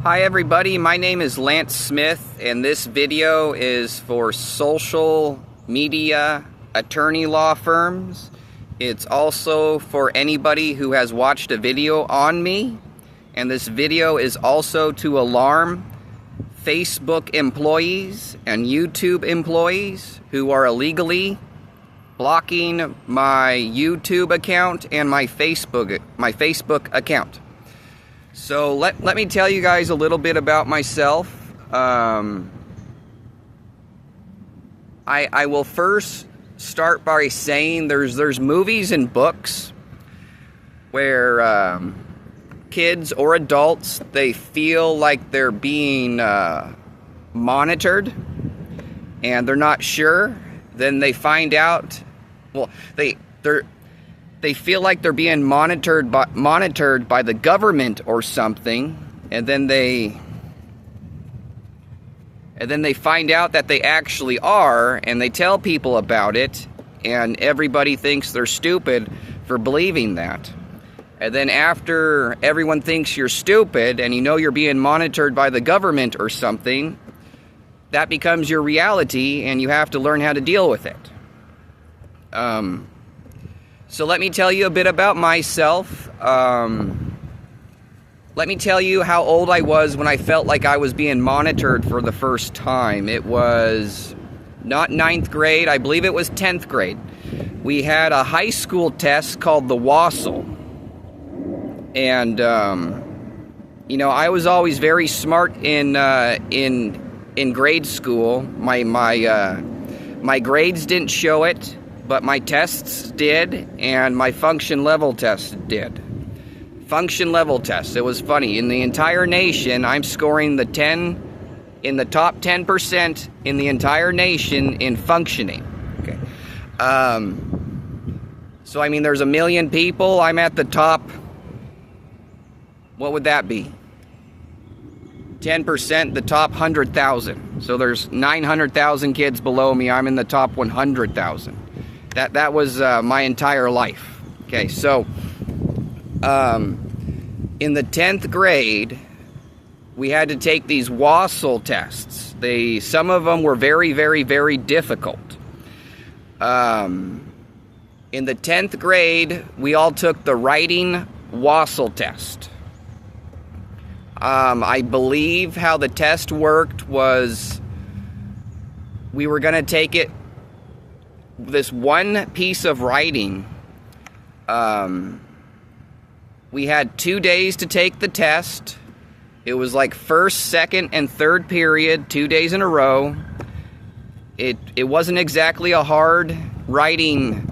Hi everybody, my name is Lance Smith and this video is for social media attorney law firms. It's also for anybody who has watched a video on me, and this video is also to alarm Facebook employees and YouTube employees who are illegally blocking my YouTube account and my Facebook account. So let me tell you guys a little bit about myself. I will first start by saying there's movies and books where kids or adults, they feel like they're being monitored and they're not sure. Then they find out, well, they feel like they're being monitored by the government or something, and then they find out that they actually are, and they tell people about it, and everybody thinks they're stupid for believing that. And then after everyone thinks you're stupid and you know you're being monitored by the government or something, that becomes your reality and you have to learn how to deal with it. So let me tell you a bit about myself. Let me tell you how old I was when I felt like I was being monitored for the first time. It was not 9th grade, I believe it was 10th grade. We had a high school test called the WASL. And, you know, I was always very smart in grade school. My grades didn't show it, but my tests did, and my function level test did. Function level test. It was funny. In the entire nation, I'm scoring the top 10% in the entire nation in functioning. Okay. So I mean, there's 1 million people. I'm at the top. What would that be? 10%, the top 100,000. So there's 900,000 kids below me. I'm in the top 100,000. That was my entire life. Okay, so in the 10th grade, we had to take these WASL tests. Some of them were very, very, very difficult. In the 10th grade, we all took the writing WASL test. I believe how the test worked was we were going to take it, this one piece of writing. We had 2 days to take the test. It was like first, second, and third period, 2 days in a row. It wasn't exactly a hard writing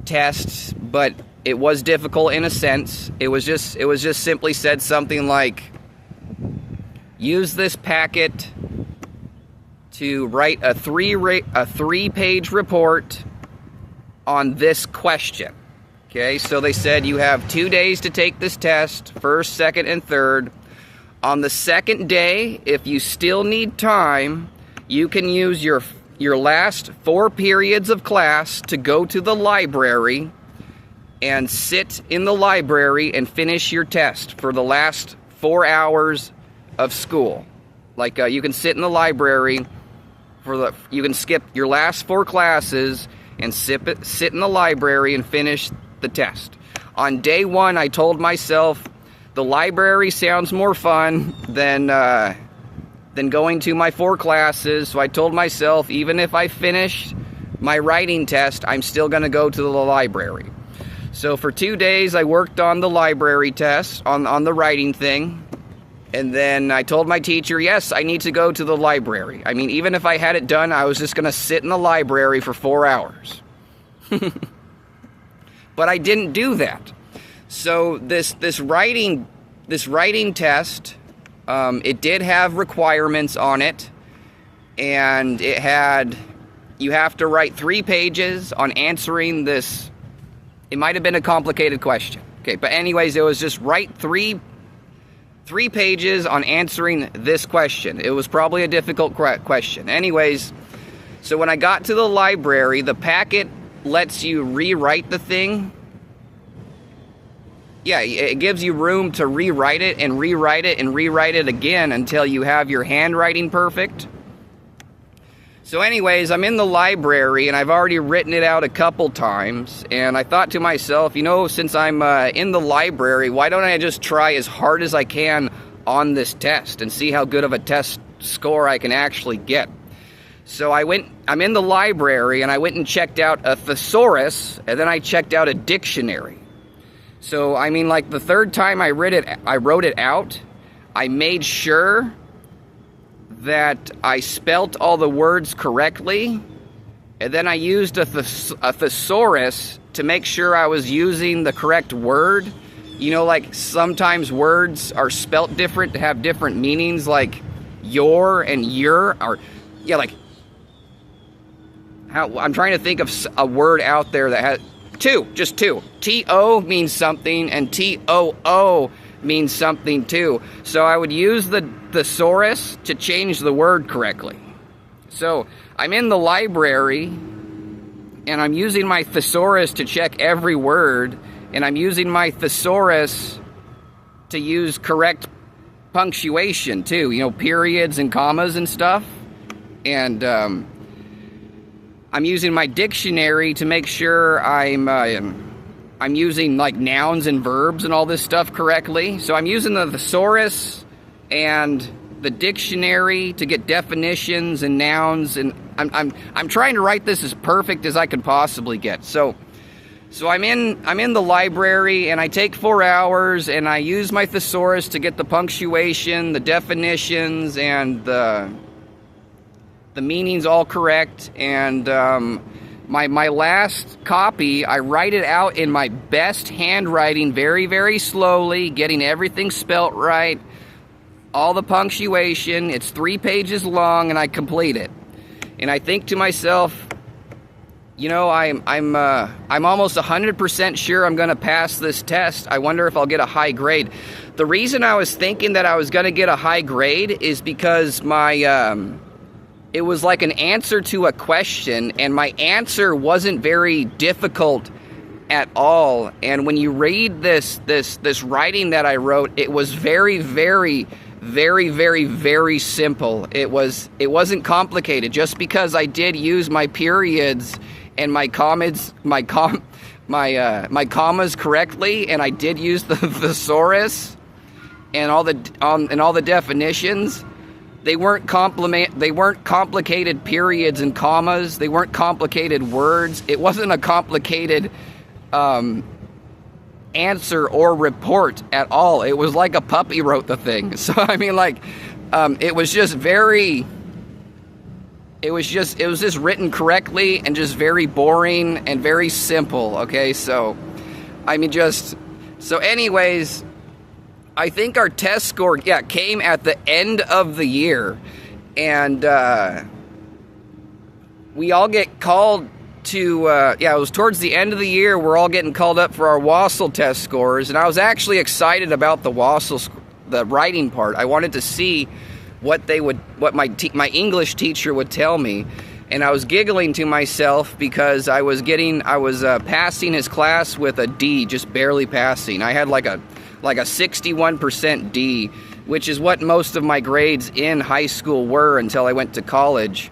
test, but it was difficult in a sense. It was just simply said something like, use this packet to write a three-page report on this question. Okay, so they said you have 2 days to take this test, first, second, and third. On the second day, if you still need time, you can use your last 4 periods of class to go to the library and sit in the library and finish your test for the last 4 hours of school. Like you can sit in the library you can skip your last 4 classes and sit in the library and finish the test. On day 1, I told myself the library sounds more fun than going to my 4 classes. So I told myself, even if I finish my writing test, I'm still going to go to the library. So for 2 days, I worked on the library test, on the writing thing. And then I told my teacher, yes, I need to go to the library. I mean, even if I had it done, I was just going to sit in the library for 4 hours. But I didn't do that. So this writing test, it did have requirements on it. And you have to write 3 pages on answering this. It might have been a complicated question. Okay, but anyways, it was just write 3 pages on answering this question. It was probably a difficult question. Anyways, so when I got to the library, the packet lets you rewrite the thing. yeah, it gives you room to rewrite it and rewrite it and rewrite it again until you have your handwriting perfect. So anyways, I'm in the library, and I've already written it out a couple times, and I thought to myself, you know, since I'm in the library, why don't I just try as hard as I can on this test and see how good of a test score I can actually get. So I'm in the library, and I went and checked out a thesaurus, and then I checked out a dictionary. So, I mean, like, the third time I wrote it out, I made sure that I spelt all the words correctly, and then I used a thesaurus to make sure I was using the correct word. You know, like, sometimes words are spelt different to have different meanings, like your and your, or, yeah, like, I'm trying to think of a word out there that has just two. T-O means something, and T-O-O means something too. So I would use the thesaurus to change the word correctly. So I'm in the library, and I'm using my thesaurus to check every word, and I'm using my thesaurus to use correct punctuation too, you know, periods and commas and stuff. And I'm using my dictionary to make sure I'm using, like, nouns and verbs and all this stuff correctly. So I'm using the thesaurus and the dictionary to get definitions and nouns, and I'm trying to write this as perfect as I could possibly get. So I'm in the library, and I take 4 hours, and I use my thesaurus to get the punctuation, the definitions, and the meanings all correct. And my last copy, I write it out in my best handwriting, very, very slowly, getting everything spelt right, all the punctuation. It's 3 pages long, and I complete it. And I think to myself, you know, I'm almost 100% sure I'm going to pass this test. I wonder if I'll get a high grade. The reason I was thinking that I was going to get a high grade is because it was like an answer to a question, and my answer wasn't very difficult at all. And when you read this writing that I wrote, it was very, very, very, very, very simple. It wasn't complicated. Just because I did use my periods and my commas correctly, and I did use the thesaurus and all the definitions. They weren't complicated periods and commas. They weren't complicated words. It wasn't a complicated answer or report at all. It was like a puppy wrote the thing. So I mean, like, it was just written correctly and just very boring and very simple. Okay, so I mean, so anyways, I think our test score, came at the end of the year, and we all get called to, it was towards the end of the year, we're all getting called up for our WASL test scores, and I was actually excited about the WASL, the writing part. I wanted to see what my English teacher would tell me, and I was giggling to myself because I was passing his class with a D, just barely passing. I had like a 61% D, which is what most of my grades in high school were until I went to college.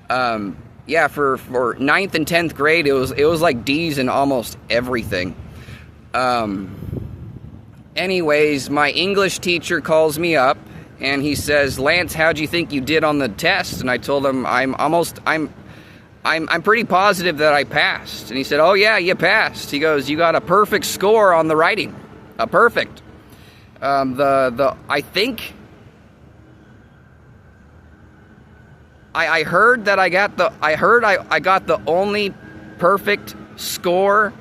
For 9th and 10th grade, it was like D's in almost everything. Anyways, my English teacher calls me up, and he says, "Lance, how'd you think you did on the test?" And I told him I'm pretty positive that I passed. And he said, "Oh yeah, you passed." He goes, "You got a perfect score on the writing." A perfect. I think I heard that I got the only perfect score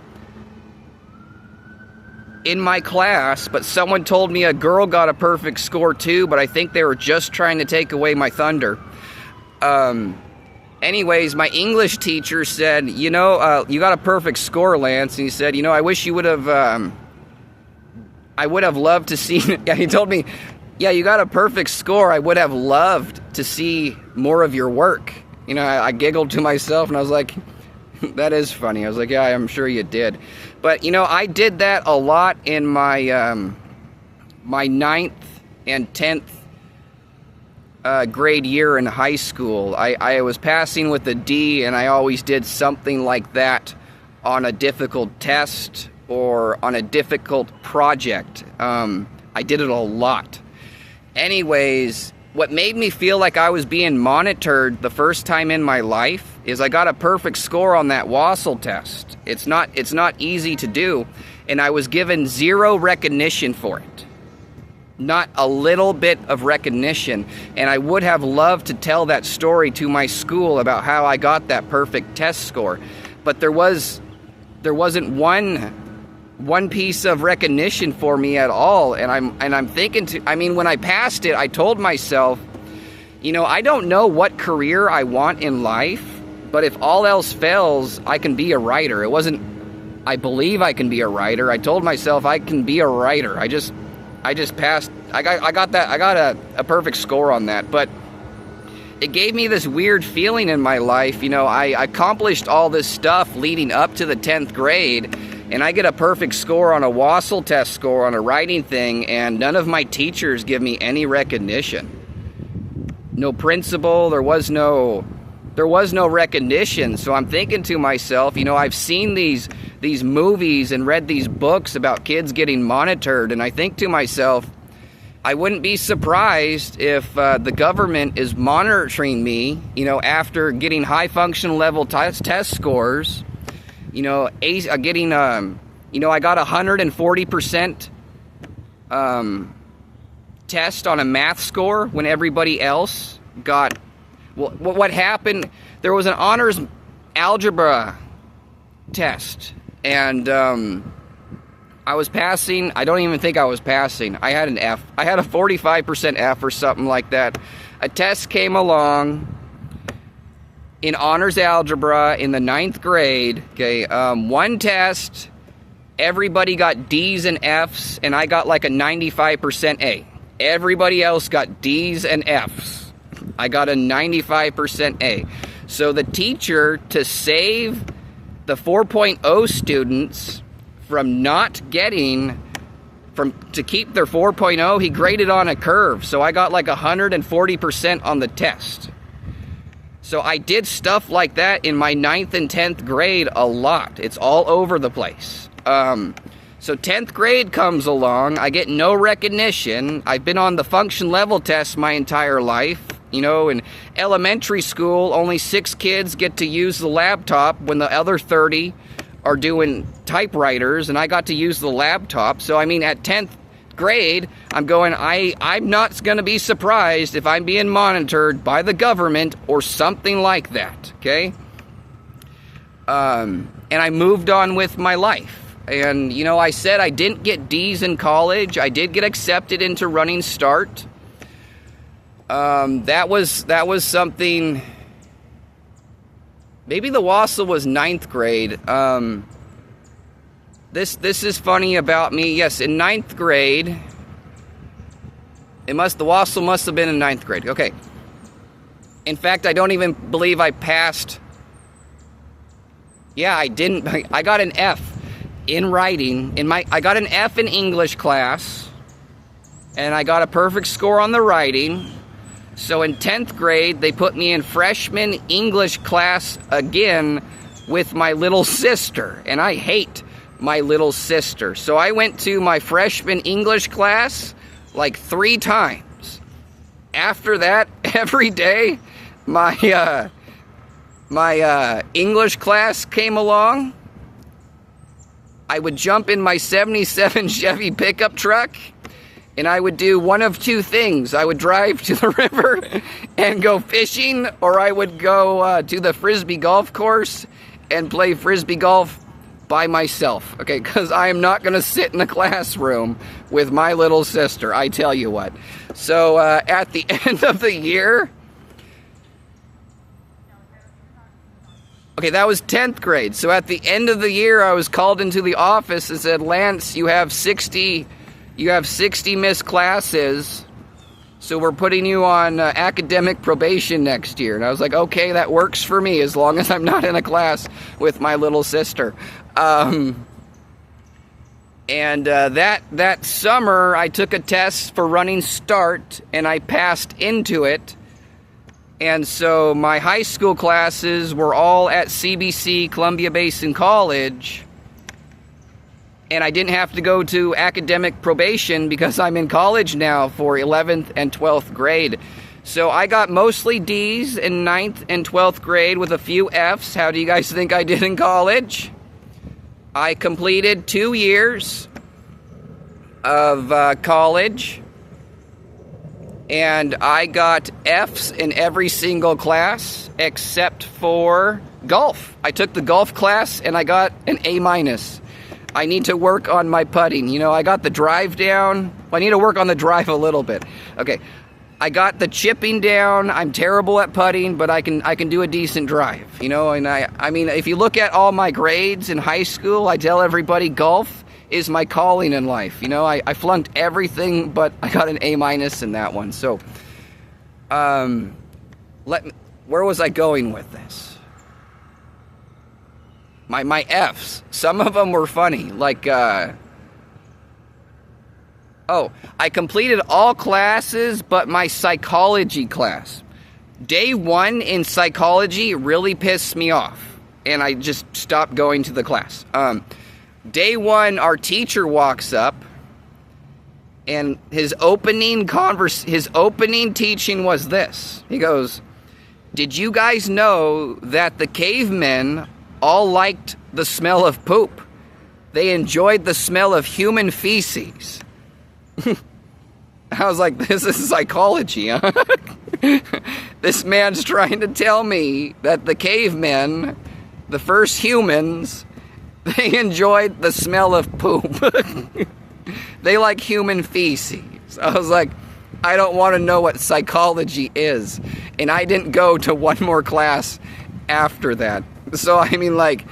in my class, but someone told me a girl got a perfect score too, but I think they were just trying to take away my thunder. Anyways, my English teacher said, you got a perfect score, Lance. And he said, I wish you would have, I would have loved to see, he told me, you got a perfect score. I would have loved to see more of your work. I giggled to myself, and I was like, That is funny. I was like, yeah, I'm sure you did. But, you know, I did that a lot in my, my 9th and 10th grade year in high school. I was passing with a D, and I always did something like that on a difficult test or on a difficult project. I did it a lot. Anyways, what made me feel like I was being monitored the first time in my life is I got a perfect score on that WASL test. It's not easy to do, and I was given 0 recognition for it. Not a little bit of recognition. And I would have loved to tell that story to my school about how I got that perfect test score. But there wasn't one piece of recognition for me at all. And I'm thinking when I passed it, I told myself, you know, I don't know what career I want in life, but if all else fails, I can be a writer. It wasn't, I believe I can be a writer. I told myself I can be a writer. I just passed. I got a perfect score on that. But it gave me this weird feeling in my life. You know, I accomplished all this stuff leading up to the 10th grade, and I get a perfect score on a WASL test score on a writing thing, and none of my teachers give me any recognition. No principal, there was no recognition. So I'm thinking to myself, you know, I've seen these movies and read these books about kids getting monitored, and I think to myself, I wouldn't be surprised if the government is monitoring me, you know, after getting high function level test scores, you know, getting, you know, I got 140% test on a math score when everybody else got, well, what happened, there was an honors algebra test, and I was passing. I don't even think I was passing. I had an F. I had a 45% F or something like that. A test came along in honors algebra in the 9th grade. Okay, one test, everybody got D's and F's, and I got like a 95% A. Everybody else got D's and F's. I got a 95% A. So the teacher, to save the 4.0 students from not getting, to keep their 4.0, he graded on a curve. So I got like 140% on the test. So I did stuff like that in my 9th and 10th grade a lot. It's all over the place. So 10th grade comes along, I get no recognition. I've been on the function level test my entire life. You know, in elementary school, only 6 kids get to use the laptop when the other 30 are doing typewriters, and I got to use the laptop. So, I mean, at 10th grade, I'm going, I'm not going to be surprised if I'm being monitored by the government or something like that, okay? And I moved on with my life. And, you know, I said I didn't get D's in college. I did get accepted into Running Start. That was something. Maybe the WASL was 9th grade. This is funny about me. Yes, in 9th grade. The WASL must have been in 9th grade. Okay. In fact, I don't even believe I passed. Yeah, I didn't. I got an F in writing. I got an F in English class, and I got a perfect score on the writing. So in 10th grade, they put me in freshman English class again with my little sister. And I hate my little sister. So I went to my freshman English class like 3 times. After that, every day, my English class came along. I would jump in my 77 Chevy pickup truck, and I would do one of 2 things. I would drive to the river and go fishing, or I would go to the Frisbee golf course and play Frisbee golf by myself. Okay, because I am not going to sit in a classroom with my little sister, I tell you what. So at the end of the year, okay, that was 10th grade. So at the end of the year, I was called into the office and said, Lance, you have 60 missed classes. so we're putting you on academic probation next year. And I was like, okay, that works for me as long as I'm not in a class with my little sister. That summer, I took a test for running start, and I passed into it. And so my high school classes were all at CBC, Columbia Basin College. And I didn't have to go to academic probation because I'm in college now for 11th and 12th grade. So I got mostly D's in 9th and 12th grade with a few F's. How do you guys think I did in college? I completed 2 years of college, and I got F's in every single class except for golf. I took the golf class and I got an A-. I need to work on my putting. You know, I got the drive down. Well, I need to work on the drive a little bit. Okay, I got the chipping down. I'm terrible at putting, but I can do a decent drive. You know, and I mean, if you look at all my grades in high school, I tell everybody golf is my calling in life. You know, I flunked everything, but I got an A- in that one. So, where was I going with this? My F's. Some of them were funny, like, oh, I completed all classes but my psychology class. Day 1 in psychology really pissed me off, and I just stopped going to the class. Day 1, our teacher walks up, and his opening teaching was this. He goes, "Did you guys know that the cavemen all liked the smell of poop? They enjoyed the smell of human feces." I was like, this is psychology, huh? This man's trying to tell me that the cavemen, the first humans, they enjoyed the smell of poop. They like human feces. I was like, I don't want to know what psychology is. And I didn't go to one more class after that. So, I mean, like,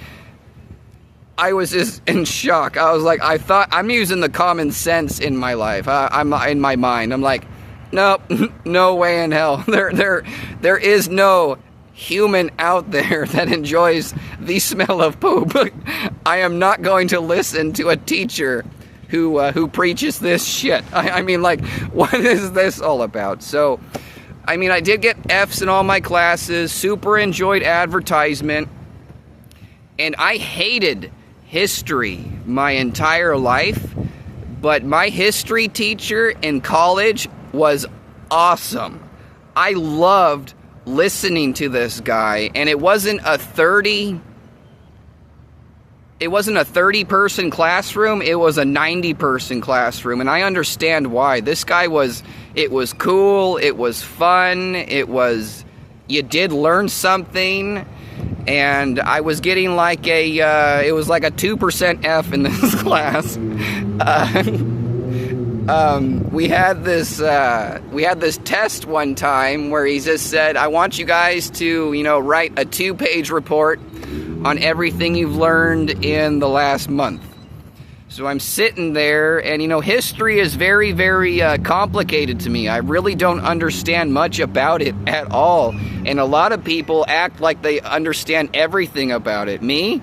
I was just in shock. I was like, I thought, I'm using the common sense in my life. I'm in my mind. I'm like, nope, no way in hell. There is no human out there that enjoys the smell of poop. I am not going to listen to a teacher who preaches this shit. I mean, like, what is this all about? So, I mean, I did get F's in all my classes, super enjoyed advertisement, and I hated history my entire life, but my history teacher in college was awesome. I loved listening to this guy, and it wasn't a 30-person classroom, it was a 90-person classroom, and I understand why. This guy it was cool, it was fun, you did learn something, and I was getting like it was like a 2% F in this class. We had this test one time where he just said, I want you guys to, you know, write a 2-page report on everything you've learned in the last month. So I'm sitting there, and, you know, history is very, very complicated to me. I really don't understand much about it at all. And a lot of people act like they understand everything about it. Me?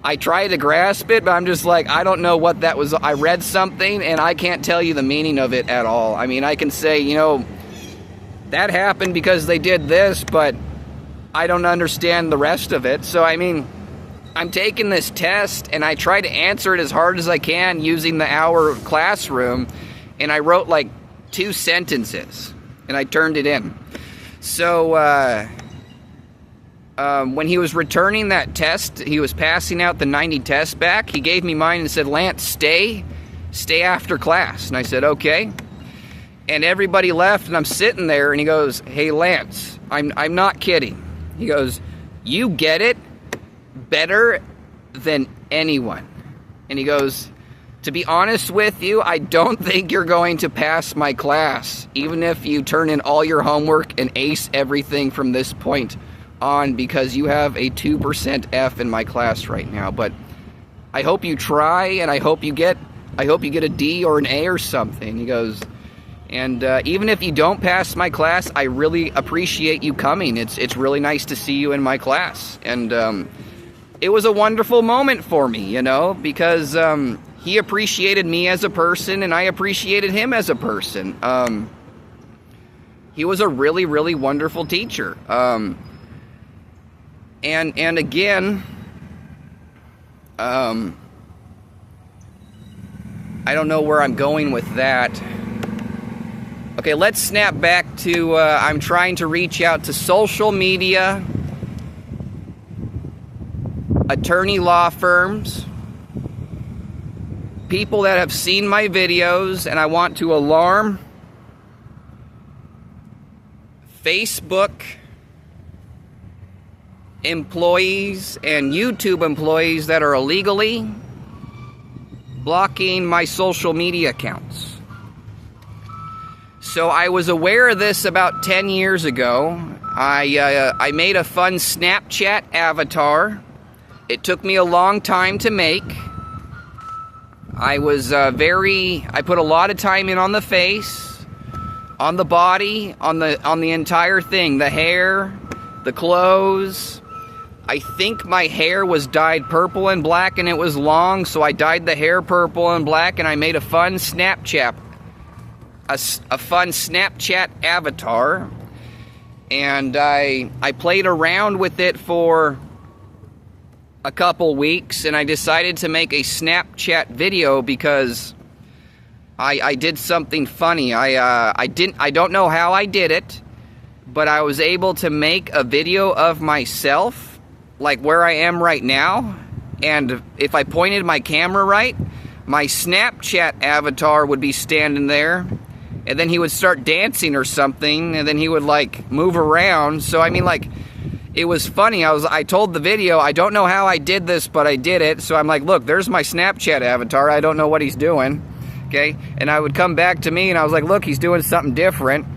I try to grasp it, but I'm just like, I don't know what that was. I read something, and I can't tell you the meaning of it at all. I mean, I can say, you know, that happened because they did this, but I don't understand the rest of it. So, I mean, I'm taking this test, and I try to answer it as hard as I can using the hour classroom, and I wrote like 2 sentences, and I turned it in. So, when he was returning that test, he was passing out the 90 tests back, he gave me mine and said, Lance, stay after class. And I said, okay. And everybody left, and I'm sitting there, and he goes, hey, Lance, I'm not kidding. He goes, you get it better than anyone. And he goes, to be honest with you, I don't think you're going to pass my class, even if you turn in all your homework and ace everything from this point on, because you have a 2% F in my class right now. But I hope you try, and I hope you get a D or an A or something. He goes, And even if you don't pass my class, I really appreciate you coming. It's really nice to see you in my class. And it was a wonderful moment for me, you know, because he appreciated me as a person and I appreciated him as a person. He was a really, really wonderful teacher. And again, I don't know where I'm going with that. Okay, let's snap back to I'm trying to reach out to social media, attorney law firms, people that have seen my videos, and I want to alarm Facebook employees and YouTube employees that are illegally blocking my social media accounts. So I was aware of this about 10 years ago. I made a fun Snapchat avatar. It took me a long time to make. I put a lot of time in on the face, on the body, on the entire thing, the hair, the clothes. I think my hair was dyed purple and black and it was long, so I dyed the hair purple and black and I made a fun Snapchat avatar. And I played around with it for a couple weeks and I decided to make a Snapchat video because I did something funny. I don't know how I did it, but I was able to make a video of myself like where I am right now, and if I pointed my camera right, my Snapchat avatar would be standing there, and then he would start dancing or something, and then he would like move around. So I mean, like, it was funny. I told the video, I don't know how I did this, but I did it. So I'm like, look, there's my Snapchat avatar. I don't know what he's doing. Okay, and I would come back to me and I was like, look, he's doing something different.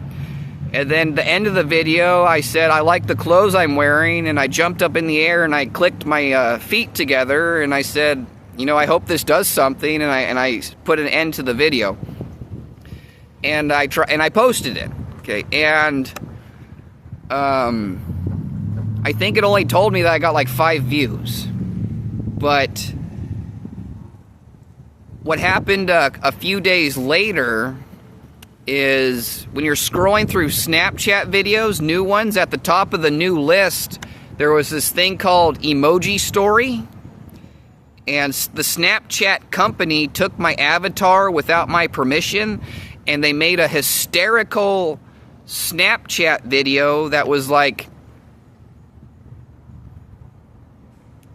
And then the end of the video, I said, I like the clothes I'm wearing, and I jumped up in the air and I clicked my feet together, and I said, you know, I hope this does something, and I put an end to the video. And I posted it. Okay, and I think it only told me that I got like 5 views. But what happened a few days later is when you're scrolling through Snapchat videos, new ones, at the top of the new list, there was this thing called Emoji Story. And the Snapchat company took my avatar without my permission, and they made a hysterical Snapchat video that was like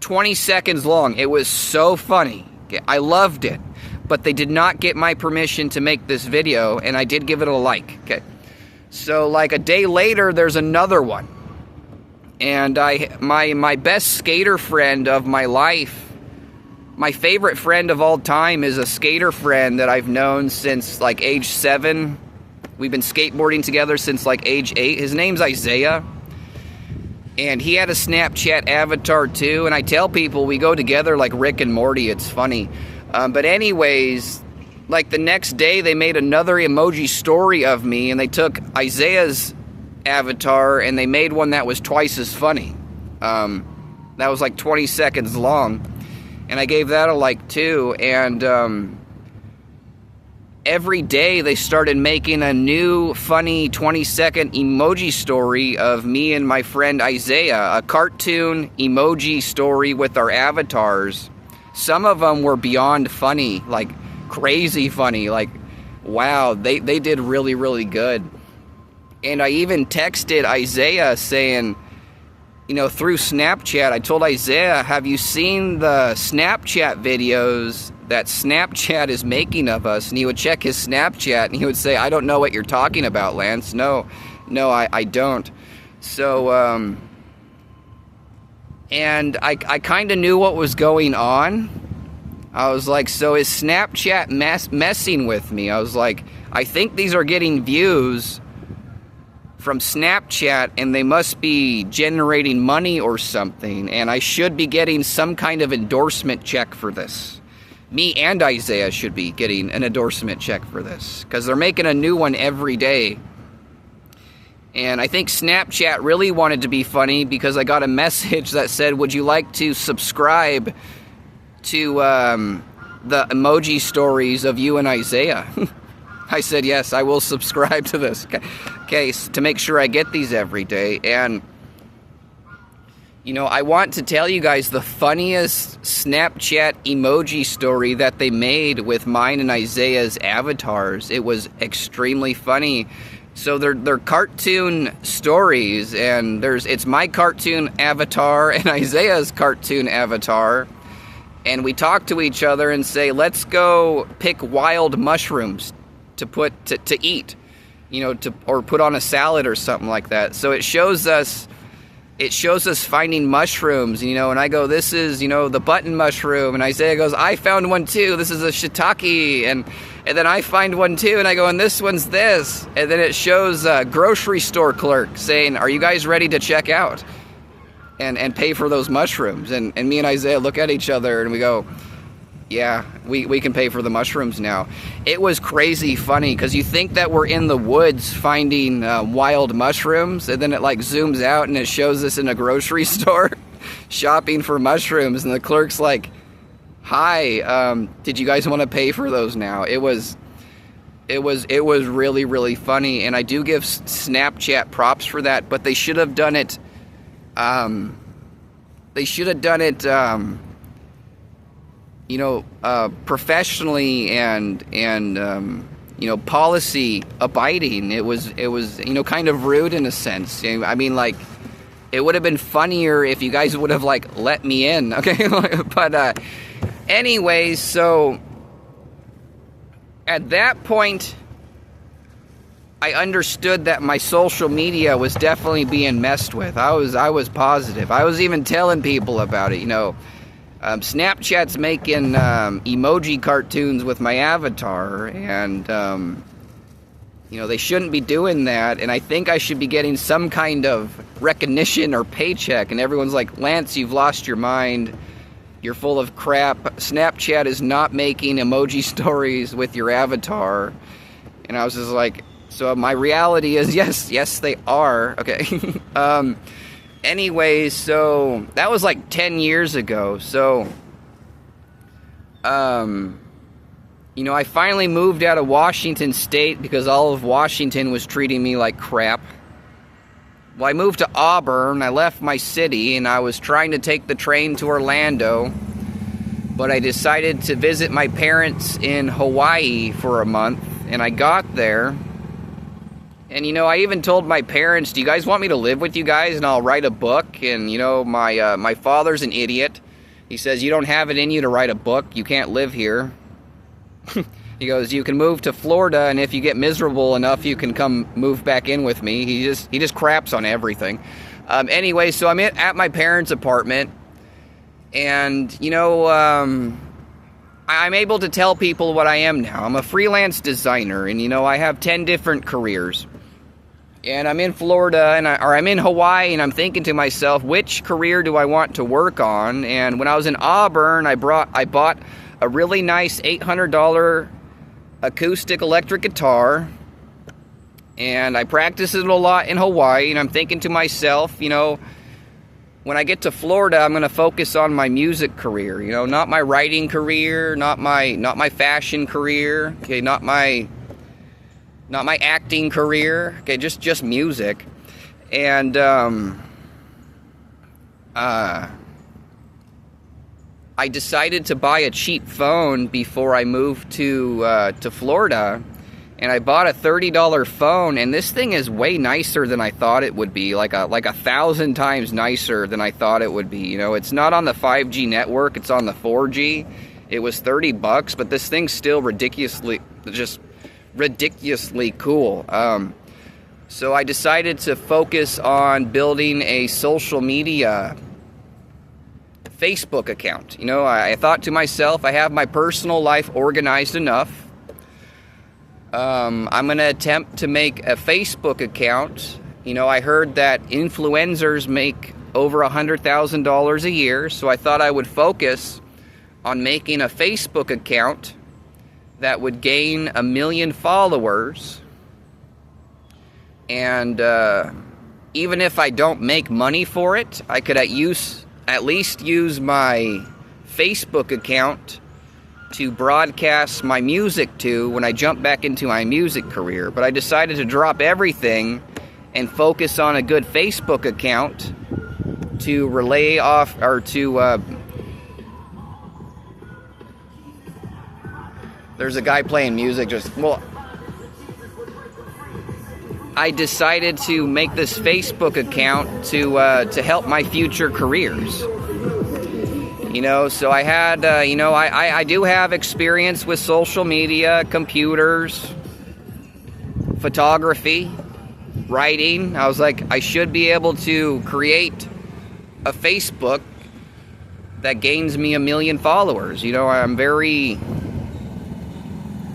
20 seconds long. It was so funny. I loved it. But they did not get my permission to make this video, and I did give it a like. Okay, so like a day later, there's another one, and my best skater friend of my life, my favorite friend of all time, is a skater friend that I've known since like age 7. We've been skateboarding together since like age 8. His name's Isaiah, and he had a Snapchat avatar too. And I tell people we go together like Rick and Morty. It's funny. But anyways, like the next day they made another emoji story of me, and they took Isaiah's avatar and they made one that was twice as funny. That was like 20 seconds long, and I gave that a like too. And every day they started making a new funny 20-second emoji story of me and my friend Isaiah, a cartoon emoji story with our avatars. Some of them were beyond funny, like crazy funny, like, wow, they did really, really good. And I even texted Isaiah saying, you know, through Snapchat, I told Isaiah, have you seen the Snapchat videos that Snapchat is making of us? And he would check his Snapchat and he would say, I don't know what you're talking about, Lance. No, I don't. So, and I kind of knew what was going on. I was like, so is Snapchat messing with me? I was like, I think these are getting views from Snapchat and they must be generating money or something, and I should be getting some kind of endorsement check for this. me and Isaiah should be getting an endorsement check for this, because they're making a new one every day. And I think Snapchat really wanted to be funny, because I got a message that said, would you like to subscribe to the emoji stories of you and Isaiah? I said, yes, I will subscribe to this. Okay, to make sure I get these every day. And, you know, I want to tell you guys the funniest Snapchat emoji story that they made with mine and Isaiah's avatars. It was extremely funny. So they're cartoon stories, and it's my cartoon avatar and Isaiah's cartoon avatar. And we talk to each other and say, let's go pick wild mushrooms to eat, you know, or put on a salad or something like that. So it shows us finding mushrooms, you know, and I go, this is, you know, the button mushroom, and Isaiah goes, I found one too, this is a shiitake, and then I find one too, and I go, and this one's this, and then it shows a grocery store clerk saying, are you guys ready to check out and pay for those mushrooms? And me and Isaiah look at each other and we go, yeah, we can pay for the mushrooms now. It was crazy funny, because you think that we're in the woods finding wild mushrooms, and then it like zooms out and it shows us in a grocery store shopping for mushrooms, and the clerk's like, hi, did you guys want to pay for those now? It was really, really funny, and I do give Snapchat props for that, but they should have done it, you know, professionally and you know, policy abiding. It was, you know, kind of rude in a sense. I mean, like, it would have been funnier if you guys would have, like, let me in, okay? But, anyways, so, at that point, I understood that my social media was definitely being messed with. I was positive. I was even telling people about it, you know. Snapchat's making emoji cartoons with my avatar, and you know, they shouldn't be doing that, and I think I should be getting some kind of recognition or paycheck. And everyone's like, Lance, you've lost your mind, you're full of crap, Snapchat is not making emoji stories with your avatar. And I was just like, so my reality is, yes they are, okay. Anyways, so that was like 10 years ago. So, you know, I finally moved out of Washington State because all of Washington was treating me like crap. Well, I moved to Auburn. I left my city, and I was trying to take the train to Orlando, but I decided to visit my parents in Hawaii for a month, and I got there. And, you know, I even told my parents, do you guys want me to live with you guys and I'll write a book? And, you know, my father's an idiot. He says, you don't have it in you to write a book. You can't live here. He goes, you can move to Florida, and if you get miserable enough, you can come move back in with me. He just craps on everything. Anyway, so I'm at my parents' apartment. And, you know, I'm able to tell people what I am now. I'm a freelance designer, and, you know, I have 10 different careers. And I'm in Florida, or I'm in Hawaii, and I'm thinking to myself, which career do I want to work on? And when I was in Auburn, I bought a really nice $800 acoustic electric guitar, and I practiced it a lot in Hawaii. And I'm thinking to myself, you know, when I get to Florida, I'm going to focus on my music career. You know, not my writing career, not my fashion career, okay, not my acting career, okay, just music. And I decided to buy a cheap phone before I moved to Florida, and I bought a $30 phone, and this thing is way nicer than I thought it would be, like 1,000 times nicer than I thought it would be. You know, it's not on the 5G network, it's on the 4G. It was $30, but this thing's still ridiculously cool. So I decided to focus on building a social media Facebook account. You know, I thought to myself, I have my personal life organized enough. I'm going to attempt to make a Facebook account. You know, I heard that influencers make over $100,000 a year, so I thought I would focus on making a Facebook account that would gain 1 million followers. And even if I don't make money for it, I could at least use my Facebook account to broadcast my music to when I jump back into my music career. But I decided to drop everything and focus on a good Facebook account to relay off, or to there's a guy playing music I decided to make this Facebook account to help my future careers. So I had, I do have experience with social media, computers, photography, writing. I was like, I should be able to create a Facebook that gains me 1 million followers. I'm very,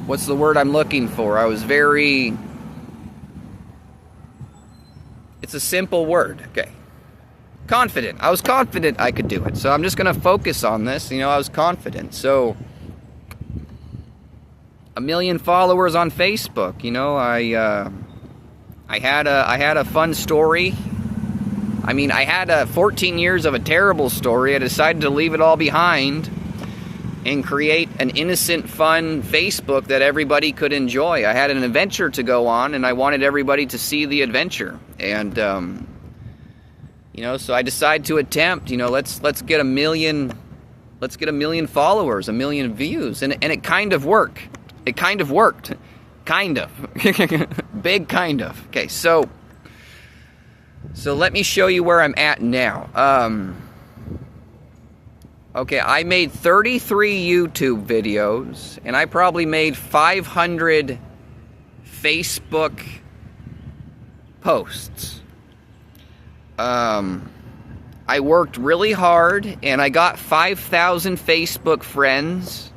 what's the word I'm looking for? It's a simple word, okay. Confident. I was confident I could do it. So I'm just going to focus on this. I was confident. So 1 million followers on Facebook. I had a fun story. I had 14 years of a terrible story. I decided to leave it all behind and create an innocent, fun Facebook that everybody could enjoy. I had an adventure to go on, and I wanted everybody to see the adventure. And so I decided to attempt. Let's get 1 million. Let's get 1 million followers, 1 million views, and it kind of worked. It kind of worked, kind of, big kind of. Okay, so let me show you where I'm at now. Okay, I made 33 YouTube videos, and I probably made 500 Facebook posts. I worked really hard, and I got 5,000 Facebook friends.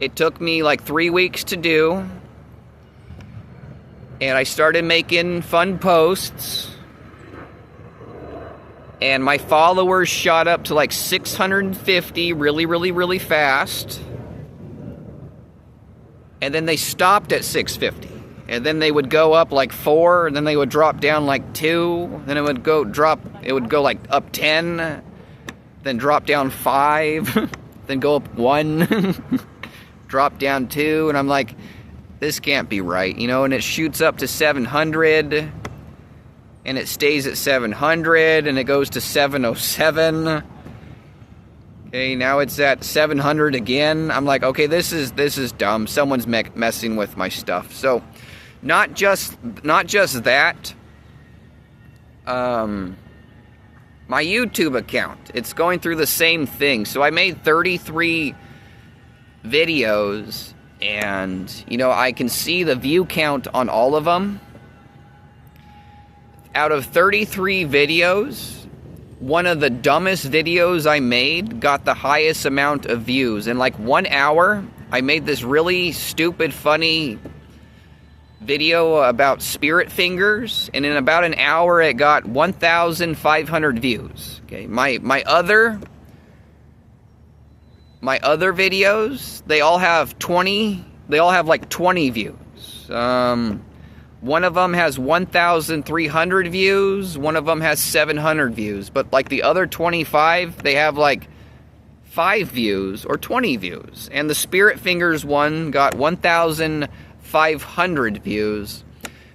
It took me like 3 weeks to do, and I started making fun posts. And my followers shot up to like 650 really, really, really fast. And then they stopped at 650. And then they would go up like 4, and then they would drop down like 2. Then it would go like up 10, then drop down 5, then go up 1, drop down 2, and I'm like, this can't be right, and it shoots up to 700. And it stays at 700, and it goes to 707. Okay, now it's at 700 again. I'm like, okay, this is dumb. Someone's messing with my stuff. So, not just that. My YouTube account, it's going through the same thing. So I made 33 videos, and I can see the view count on all of them. Out of 33 videos, one of the dumbest videos I made got the highest amount of views. In like 1 hour, I made this really stupid, funny video about spirit fingers, and in about an hour, it got 1,500 views. Okay, my other videos, they all have like 20 views. One of them has 1,300 views. One of them has 700 views. But like the other 25, they have like 5 views or 20 views. And the Spirit Fingers one got 1,500 views.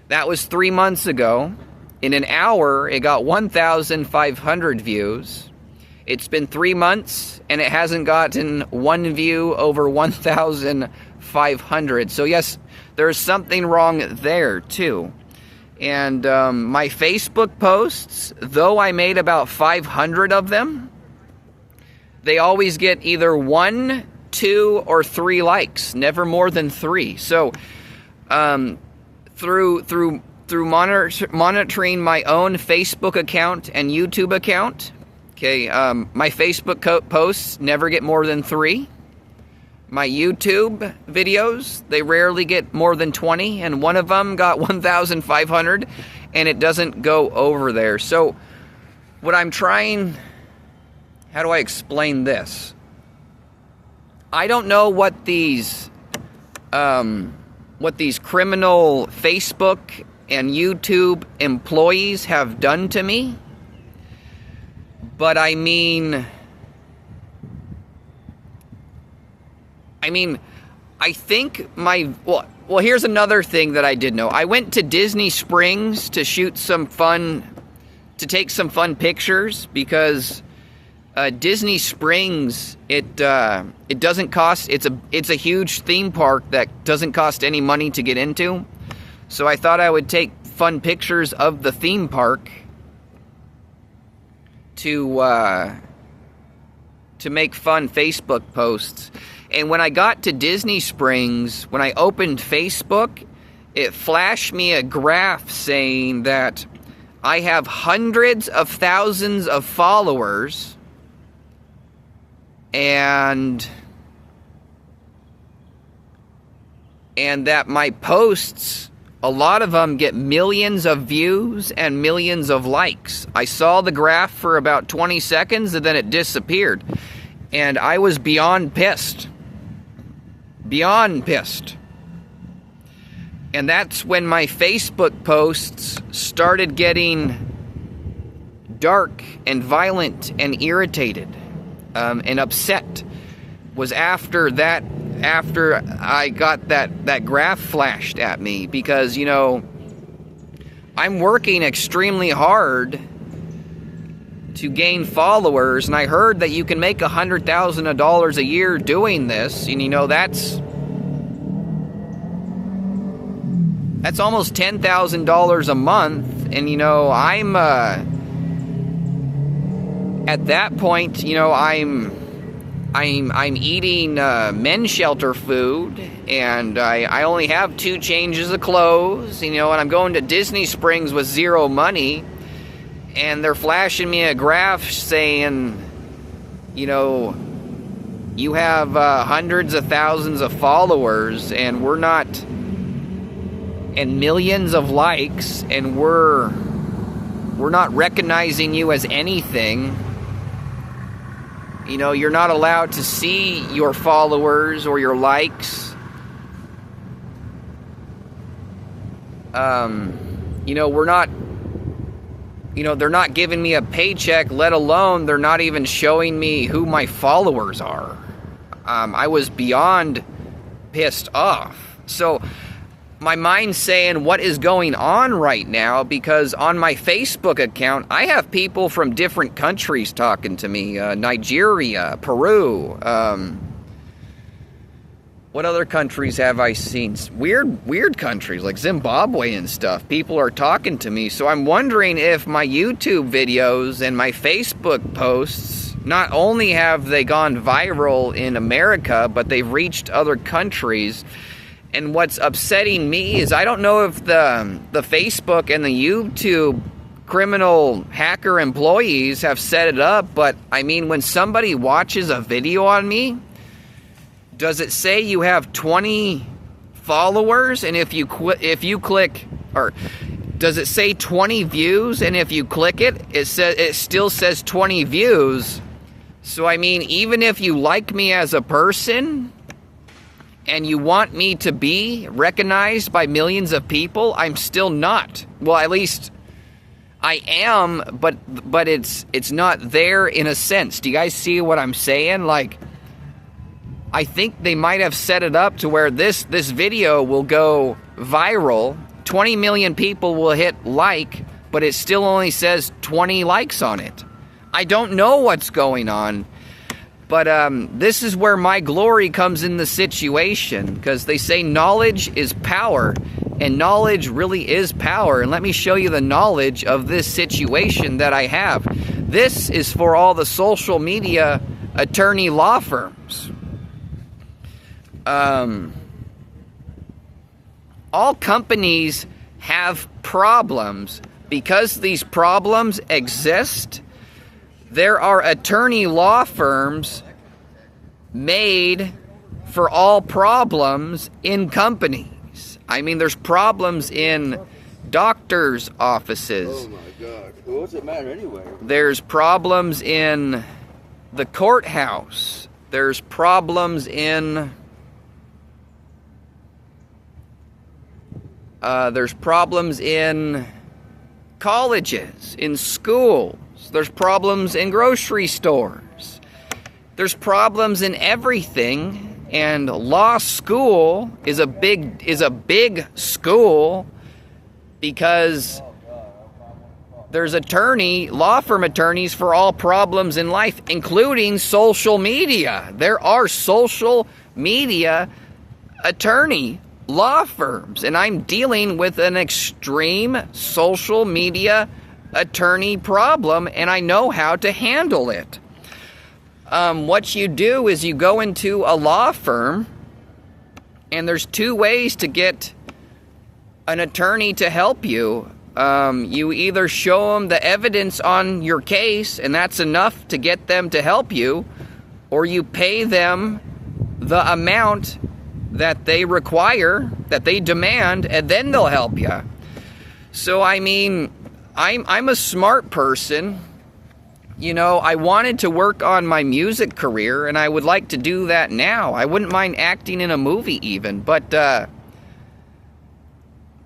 That was 3 months ago. In an hour, it got 1,500 views. It's been 3 months, and it hasn't gotten 1 view over 1,500. So yes, there's something wrong there, too. And my Facebook posts, though I made about 500 of them, they always get either 1, 2, or 3 likes, never more than 3. So, through monitoring my own Facebook account and YouTube account, okay, my Facebook posts never get more than 3. My YouTube videos, they rarely get more than 20, and one of them got 1,500, and it doesn't go over there. So, what I'm trying, how do I explain this? I don't know what these criminal Facebook and YouTube employees have done to me, but I mean, I think well, here's another thing that I did know. I went to Disney Springs to take some fun pictures, because Disney Springs, it doesn't cost, it's a huge theme park that doesn't cost any money to get into. So I thought I would take fun pictures of the theme park to make fun Facebook posts. And when I got to Disney Springs, when I opened Facebook, it flashed me a graph saying that I have hundreds of thousands of followers, and that my posts, a lot of them get millions of views and millions of likes. I saw the graph for about 20 seconds and then it disappeared. And I was beyond pissed. Beyond pissed. And that's when my Facebook posts started getting dark and violent and irritated and upset. Was after I got that graph flashed at me, because, you know, I'm working extremely hard to gain followers, and I heard that you can make $100,000 a year doing this, and, you know, that's almost $10,000 a month, and, you know, I'm at that point, you know, I'm eating men's shelter food, and I only have 2 changes of clothes, you know, and I'm going to Disney Springs with zero money, and they're flashing me a graph saying, you know, you have hundreds of thousands of followers, and we're not, and millions of likes, and we're not recognizing you as anything. You know, you're not allowed to see your followers or your likes. You know, we're not, you know, they're not giving me a paycheck, let alone they're not even showing me who my followers are. I was beyond pissed off. So my mind's saying, what is going on right now? Because on my Facebook account, I have people from different countries talking to me. Nigeria, Peru. What other countries have I seen? Weird countries like Zimbabwe and stuff. People are talking to me. So I'm wondering if my YouTube videos and my Facebook posts, not only have they gone viral in America, but they've reached other countries. And what's upsetting me is I don't know if the Facebook and the YouTube criminal hacker employees have set it up, but I mean, when somebody watches a video on me, does it say you have 20 followers? And if you click, or does it say 20 views? And if you click it, it still says 20 views. So I mean, even if you like me as a person, and you want me to be recognized by millions of people, I'm still not. Well, at least I am, but it's not there in a sense. Do you guys see what I'm saying? Like, I think they might have set it up to where this video will go viral. 20 million people will hit like, but it still only says 20 likes on it. I don't know what's going on. But this is where my glory comes in the situation, because they say knowledge is power, and knowledge really is power. And let me show you the knowledge of this situation that I have. This is for all the social media attorney law firms. All companies have problems. Because these problems exist, there are attorney law firms made for all problems in companies. I mean, there's problems in doctors' offices. Oh my God. What's it matter anyway? There's problems in the courthouse. There's problems in colleges, in schools. There's problems in grocery stores. There's problems in everything. And law school is a big school because there's law firm attorneys for all problems in life, including social media. There are social media attorney law firms, and I'm dealing with an extreme social media attorney problem, and I know how to handle it. What you do is you go into a law firm, and there's two ways to get an attorney to help you. You either show them the evidence on your case, and that's enough to get them to help you, or you pay them the amount that they require, that they demand, and then they'll help you. So, I mean, I'm a smart person. You know, I wanted to work on my music career, and I would like to do that now. I wouldn't mind acting in a movie even, but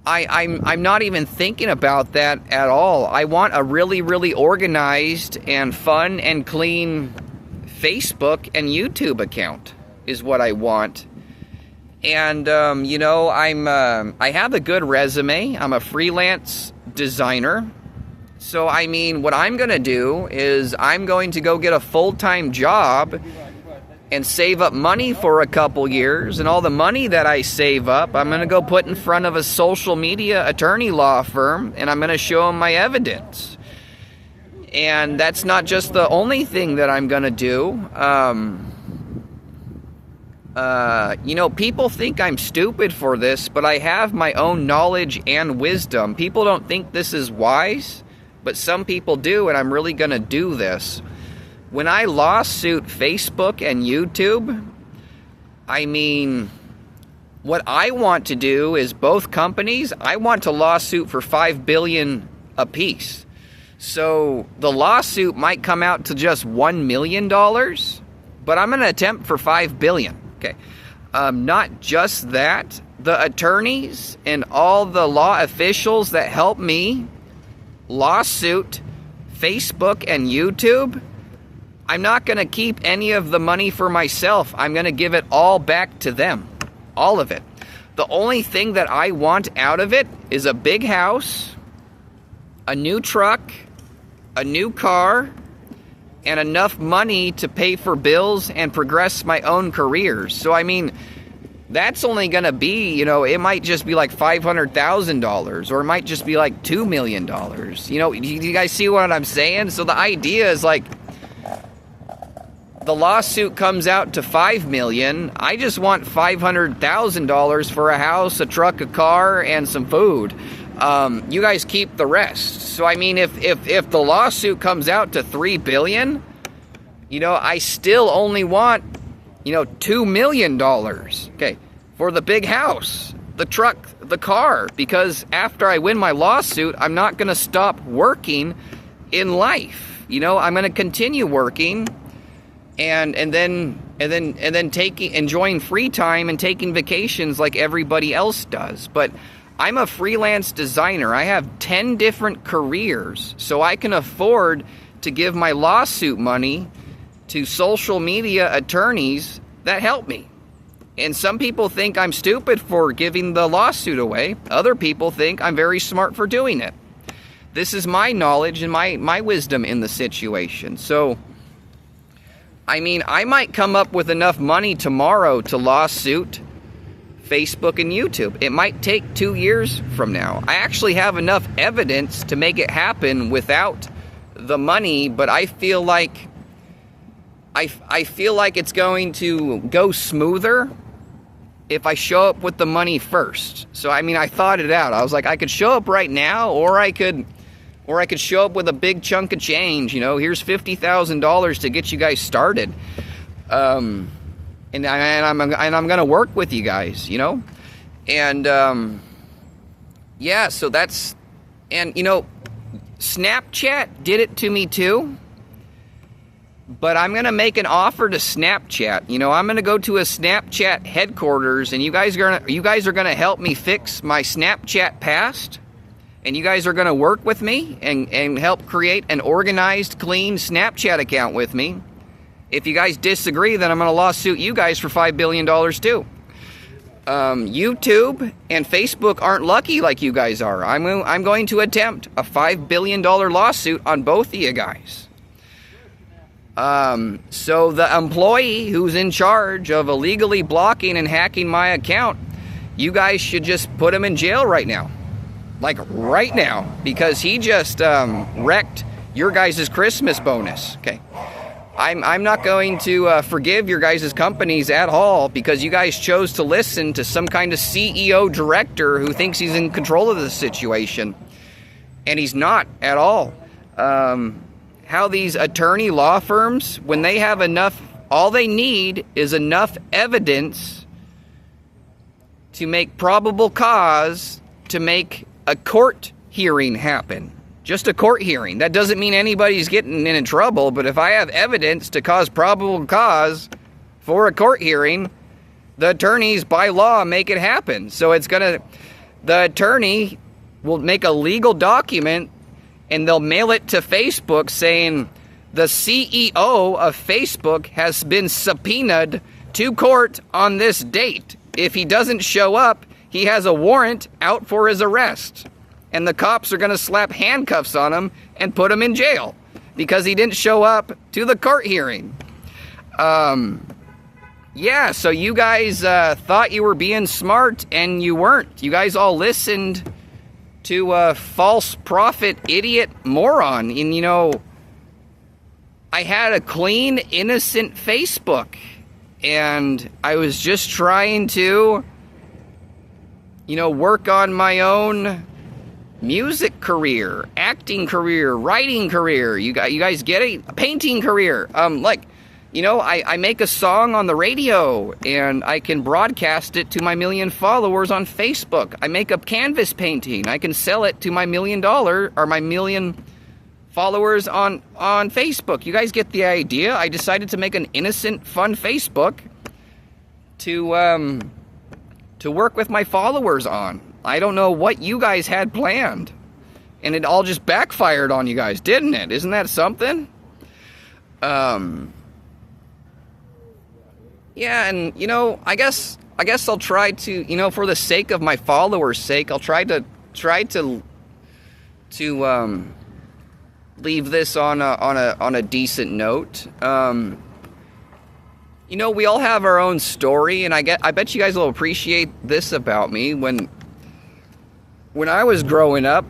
I'm not even thinking about that at all. I want a really, really organized and fun and clean Facebook and YouTube account is what I want. And, you know, I have a good resume. I'm a freelance designer. So, I mean, what I'm going to do is I'm going to go get a full-time job and save up money for a couple years. And all the money that I save up, I'm going to go put in front of a social media attorney law firm, and I'm going to show them my evidence. And that's not just the only thing that I'm going to do. You know, people think I'm stupid for this, but I have my own knowledge and wisdom. People don't think this is wise, but some people do, and I'm really going to do this. When I lawsuit Facebook and YouTube, I mean, what I want to do is both companies, I want to lawsuit for $5 billion apiece. So the lawsuit might come out to just $1 million, but I'm going to attempt for $5 billion. Okay. Not just that, the attorneys and all the law officials that help me lawsuit Facebook and YouTube, I'm not going to keep any of the money for myself. I'm going to give it all back to them. All of it. The only thing that I want out of it is a big house, a new truck, a new car, and enough money to pay for bills and progress my own careers. So, I mean, that's only going to be, you know, it might just be like $500,000, or it might just be like $2 million. You know, you guys see what I'm saying? So the idea is like, the lawsuit comes out to $5 million. I just want $500,000 for a house, a truck, a car, and some food. You guys keep the rest. So, I mean, if the lawsuit comes out to $3 billion, you know, I still only want, you know, $2 million, okay, for the big house, the truck, the car, because after I win my lawsuit, I'm not going to stop working in life. You know, I'm going to continue working and then enjoying free time and taking vacations like everybody else does. But I'm a freelance designer. I have 10 different careers, so I can afford to give my lawsuit money to social media attorneys that help me. And some people think I'm stupid for giving the lawsuit away. Other people think I'm very smart for doing it. This is my knowledge and my wisdom in the situation. So, I mean, I might come up with enough money tomorrow to lawsuit Facebook and YouTube. It might take 2 years from now. I actually have enough evidence to make it happen without the money, but I feel like it's going to go smoother if I show up with the money first. So, I mean, I thought it out. I was like, I could show up right now, or I could show up with a big chunk of change. You know, here's $50,000 to get you guys started. And I'm gonna work with you guys, you know, and yeah. So that's, and you know, Snapchat did it to me too. But I'm going to make an offer to Snapchat. You know, I'm going to go to a Snapchat headquarters, and you guys are going to help me fix my Snapchat past. And you guys are going to work with me and help create an organized, clean Snapchat account with me. If you guys disagree, then I'm going to lawsuit you guys for $5 billion too. YouTube and Facebook aren't lucky like you guys are. I'm going to attempt a $5 billion lawsuit on both of you guys. So the employee who's in charge of illegally blocking and hacking my account, you guys should just put him in jail right now. Like right now, because he just wrecked your guys' Christmas bonus. Okay, I'm not going to forgive your guys' companies at all because you guys chose to listen to some kind of CEO director who thinks he's in control of the situation, and he's not at all. How these attorney law firms, when they have enough, all they need is enough evidence to make probable cause to make a court hearing happen. Just a court hearing. That doesn't mean anybody's getting in trouble, but if I have evidence to cause probable cause for a court hearing, the attorneys by law make it happen. So the attorney will make a legal document and they'll mail it to Facebook saying the CEO of Facebook has been subpoenaed to court on this date. If he doesn't show up, he has a warrant out for his arrest. And the cops are going to slap handcuffs on him and put him in jail because he didn't show up to the court hearing. Yeah, so you guys thought you were being smart and you weren't. You guys all listened to a false prophet idiot moron. And, you know, I had a clean, innocent Facebook. And I was just trying to, you know, work on my own music career, acting career, writing career. You guys get it? A painting career. Like, you know, I make a song on the radio and I can broadcast it to my 1 million followers on Facebook. I make a canvas painting. I can sell it to my $1 million or my 1 million followers on Facebook. You guys get the idea? I decided to make an innocent, fun Facebook to work with my followers on. I don't know what you guys had planned. And it all just backfired on you guys, didn't it? Isn't that something? Yeah, and, you know, I guess I'll try to, you know, for the sake of my followers' sake, I'll try to leave this on a decent note. You know, we all have our own story, and I bet you guys will appreciate this about me. When I was growing up,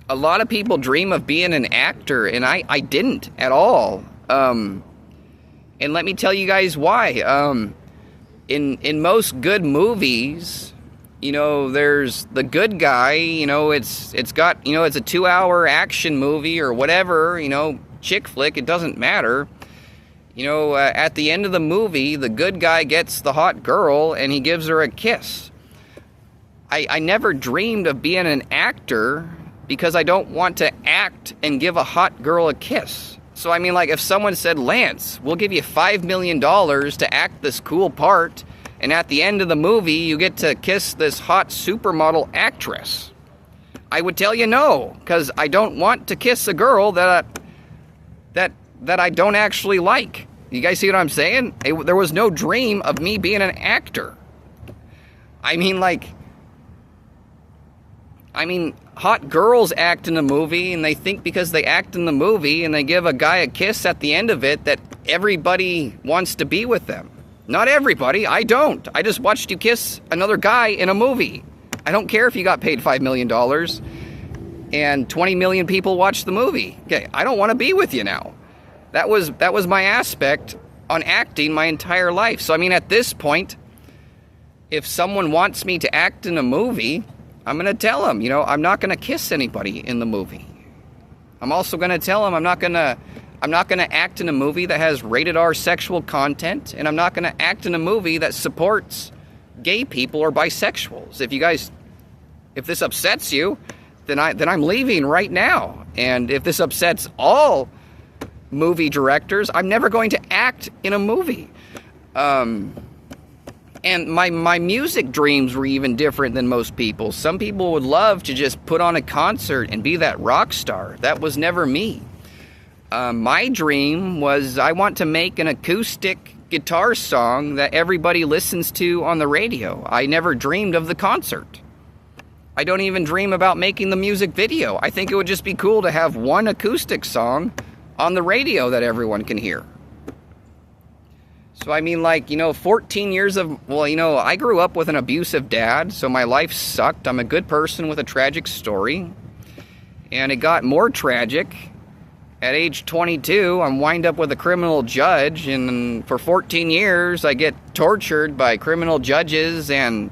a lot of people dream of being an actor, and I didn't at all. And let me tell you guys why. In most good movies, you know, there's the good guy, you know, it's got, you know, it's a 2-hour action movie or whatever, you know, chick flick, it doesn't matter. You know, at the end of the movie, the good guy gets the hot girl and he gives her a kiss. I never dreamed of being an actor because I don't want to act and give a hot girl a kiss. So, I mean, like, if someone said, Lance, we'll give you $5 million to act this cool part, and at the end of the movie, you get to kiss this hot supermodel actress, I would tell you no, because I don't want to kiss a girl that I don't actually like. You guys see what I'm saying? There was no dream of me being an actor. I mean, hot girls act in a movie, and they think because they act in the movie and they give a guy a kiss at the end of it that everybody wants to be with them. Not everybody. I don't. I just watched you kiss another guy in a movie. I don't care if you got paid $5 million and 20 million people watched the movie. Okay, I don't want to be with you now. That was my aspect on acting my entire life. So, I mean, at this point, if someone wants me to act in a movie, I'm going to tell them, you know, I'm not going to kiss anybody in the movie. I'm also going to tell them I'm not going to act in a movie that has rated R sexual content, and I'm not going to act in a movie that supports gay people or bisexuals. If this upsets you, then I'm leaving right now. And if this upsets all movie directors. I'm never going to act in a movie. And my music dreams were even different than most people. Some people would love to just put on a concert and be that rock star. That was never me. My dream was I want to make an acoustic guitar song that everybody listens to on the radio. I never dreamed of the concert. I don't even dream about making the music video. I think it would just be cool to have one acoustic song on the radio that everyone can hear. So I mean, like, 14 years of, well, I grew up with an abusive dad, so my life sucked. I'm a good person with a tragic story. And it got more tragic. At age 22, I'm wind up with a criminal judge, and for 14 years, I get tortured by criminal judges and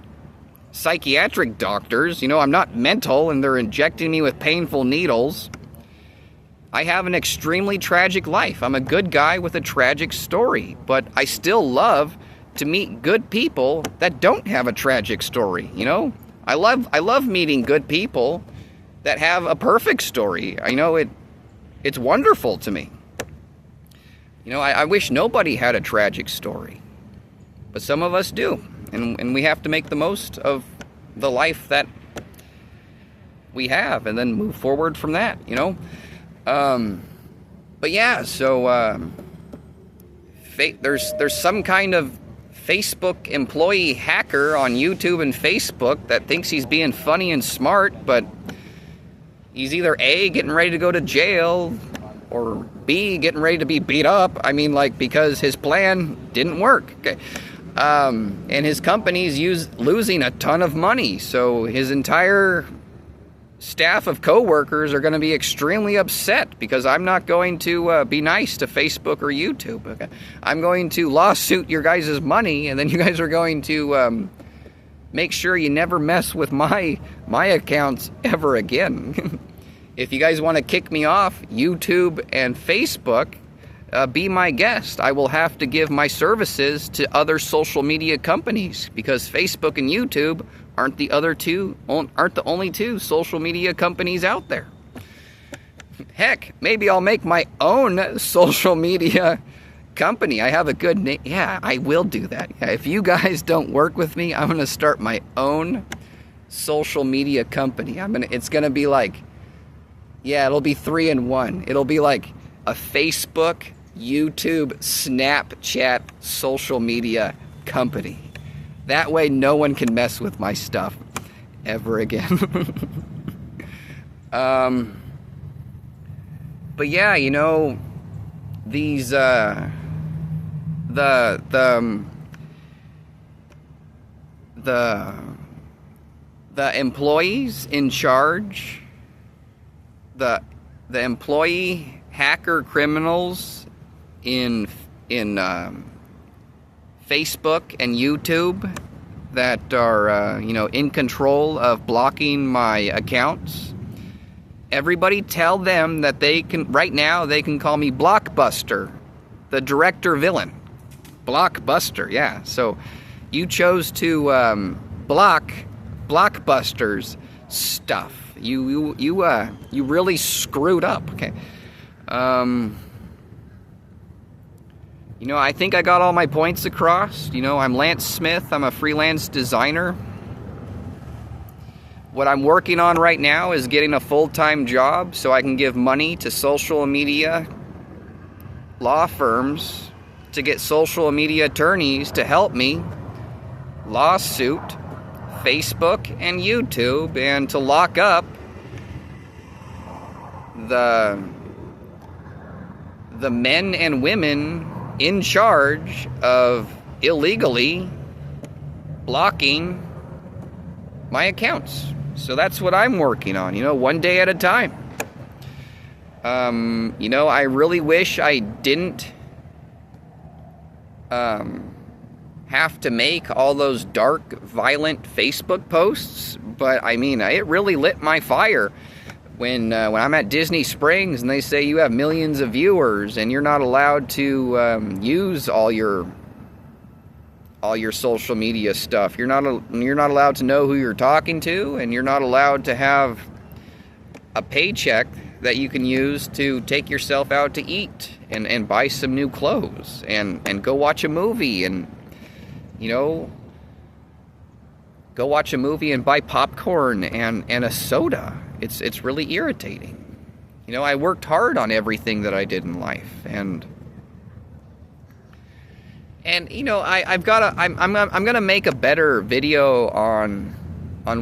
psychiatric doctors. I'm not mental, and they're injecting me with painful needles. I have an extremely tragic life. I'm a good guy with a tragic story, but I still love to meet good people that don't have a tragic story, I love meeting good people that have a perfect story. It's wonderful to me. I wish nobody had a tragic story, but some of us do, and we have to make the most of the life that we have and then move forward from that, But yeah, so there's some kind of Facebook employee hacker on YouTube and Facebook that thinks he's being funny and smart, but he's either A, getting ready to go to jail, or B, getting ready to be beat up. Because his plan didn't work. Okay. And his company's losing a ton of money, so his entire staff of coworkers are going to be extremely upset because I'm not going to be nice to Facebook or YouTube. Okay? I'm going to lawsuit your guys' money, and then you guys are going to make sure you never mess with my accounts ever again. If you guys want to kick me off YouTube and Facebook, be my guest. I will have to give my services to other social media companies because Facebook and YouTube aren't the only two social media companies out there. Heck, maybe I'll make my own social media company. I have a good name. Yeah, I will do that. Yeah, if you guys don't work with me, I'm going to start my own social media company. It's going to be like, it'll be 3 in 1. It'll be like a Facebook, YouTube, Snapchat social media company. That way no one can mess with my stuff ever again. But yeah, these the employees in charge, the employee hacker criminals in Facebook and YouTube that are in control of blocking my accounts. Everybody tell them that they can call me Blockbuster, the director villain. Blockbuster, yeah. So you chose to block Blockbuster's stuff. You really screwed up. Okay. I think I got all my points across. I'm Lance Smith. I'm a freelance designer. What I'm working on right now is getting a full-time job so I can give money to social media law firms to get social media attorneys to help me lawsuit Facebook and YouTube and to lock up the men and women in charge of illegally blocking my accounts. So that's what I'm working on, one day at a time. I really wish I didn't have to make all those dark, violent Facebook posts, but it really lit my fire when I'm at Disney Springs and they say you have millions of viewers and you're not allowed to use all your social media stuff. You're not allowed to know who you're talking to, and you're not allowed to have a paycheck that you can use to take yourself out to eat and buy some new clothes and go watch a movie and, you know, go watch a movie and buy popcorn and a soda. It's really irritating. You know, I worked hard on everything that I did in life, and you know, I'm gonna make a better video on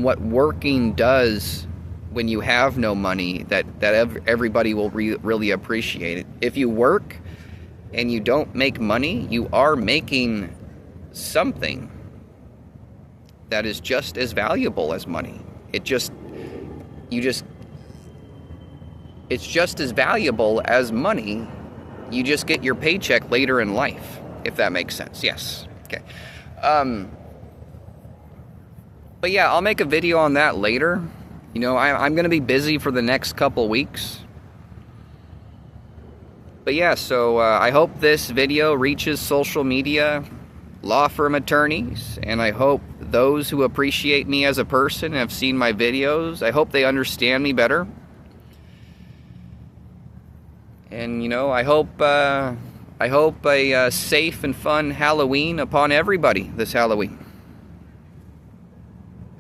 what working does when you have no money, that everybody will really appreciate it. If you work and you don't make money, you are making something that is just as valuable as money. It's just as valuable as money. You just get your paycheck later in life, if that makes sense. Yes. Okay. But yeah, I'll make a video on that later. You know, I'm going to be busy for the next couple weeks. But yeah, so I hope this video reaches social media, law firm attorneys, and I hope those who appreciate me as a person and have seen my videos, I hope they understand me better. And, you know, I hope a safe and fun Halloween upon everybody this Halloween.